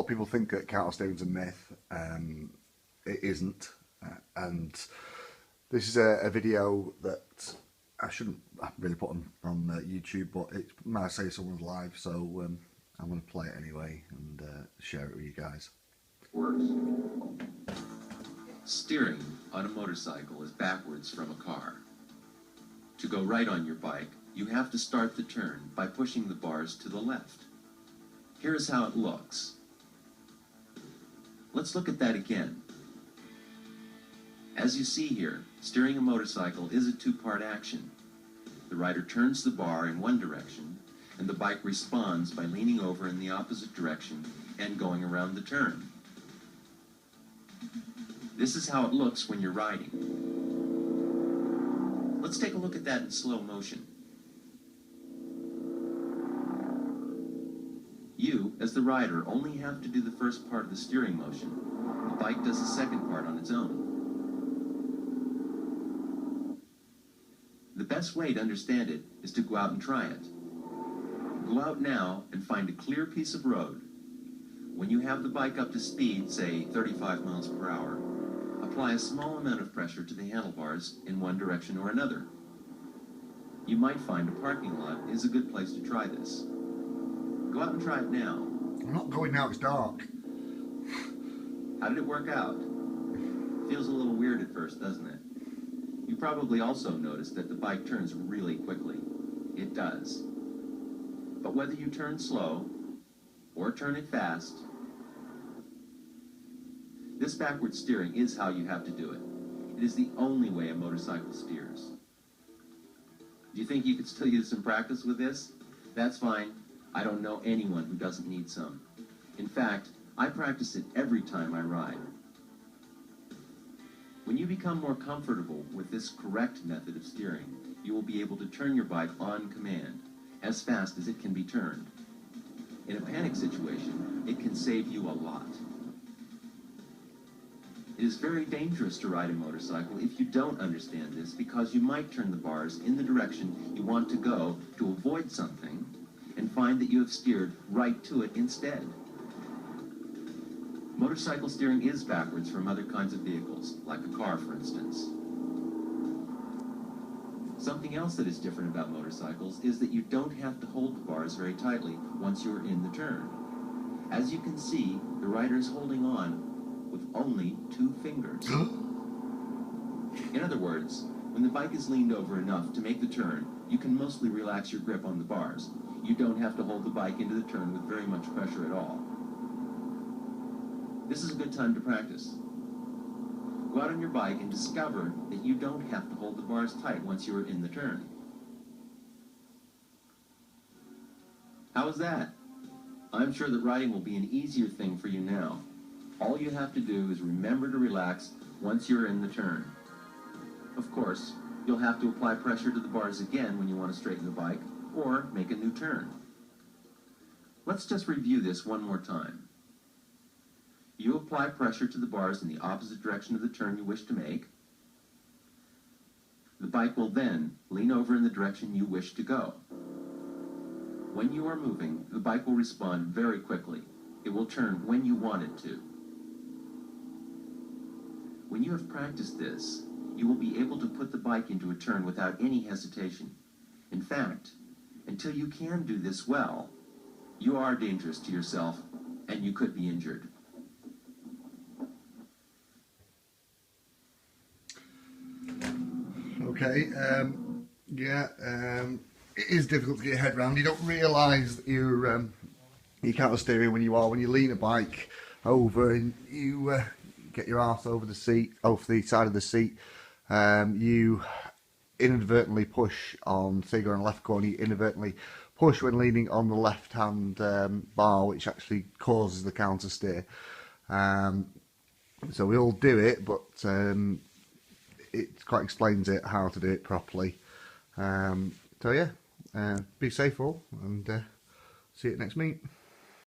of people think that counter steering's a myth. It isn't, and this is a video that I shouldn't really put on YouTube, but it might say someone's live, so I'm going to play it anyway and share it with you guys. Works. Steering on a motorcycle is backwards from a car. To go right on your bike, you have to start the turn by pushing the bars to the left. Here's how it looks. Let's look at that again. As you see here, steering a motorcycle is a two-part action. The rider turns the bar in one direction, and the bike responds by leaning over in the opposite direction and going around the turn. This is how it looks when you're riding. Let's take a look at that in slow motion. You, as the rider, only have to do the first part of the steering motion. The bike does the second part on its own. The best way to understand it is to go out and try it. Go out now and find a clear piece of road. When you have the bike up to speed, say 35 miles per hour, apply a small amount of pressure to the handlebars in one direction or another. You might find a parking lot is a good place to try this. Go out and try it now. I'm not going now, it's dark. How did it work out? Feels a little weird at first, doesn't it? You probably also noticed that the bike turns really quickly. It does. But whether you turn slow or turn it fast, this backward steering is how you have to do it. It is the only way a motorcycle steers. Do you think you could still use some practice with this? That's fine. I don't know anyone who doesn't need some. In fact, I practice it every time I ride. When you become more comfortable with this correct method of steering, you will be able to turn your bike on command, as fast as it can be turned. In a panic situation, it can save you a lot. It is very dangerous to ride a motorcycle if you don't understand this, because you might turn the bars in the direction you want to go to avoid something and find that you have steered right to it instead. Motorcycle steering is backwards from other kinds of vehicles, like a car, for instance. Something else that is different about motorcycles is that you don't have to hold the bars very tightly once you're in the turn. As you can see, the rider is holding on with only 2 fingers. In other words, when the bike is leaned over enough to make the turn, you can mostly relax your grip on the bars. You don't have to hold the bike into the turn with very much pressure at all. This is a good time to practice. Go out on your bike and discover that you don't have to hold the bars tight once you are in the turn. How is that? I'm sure that riding will be an easier thing for you now. All you have to do is remember to relax once you're in the turn. Of course, you'll have to apply pressure to the bars again when you want to straighten the bike or make a new turn. Let's just review this one more time. You apply pressure to the bars in the opposite direction of the turn you wish to make. The bike will then lean over in the direction you wish to go. When you are moving, the bike will respond very quickly. It will turn when you want it to. When you have practiced this, you will be able to put the bike into a turn without any hesitation. In fact, until you can do this well, you are dangerous to yourself and you could be injured. Okay, it is difficult to get your head around. You don't realise that you can't steering when you lean a bike over and you get your arse over the seat, over the side of the seat. You inadvertently push on, say you're on the left corner, you inadvertently push when leaning on the left hand bar, which actually causes the counter steer. So we all do it, but it quite explains it how to do it properly. So yeah, be safe all, and see you at next meet.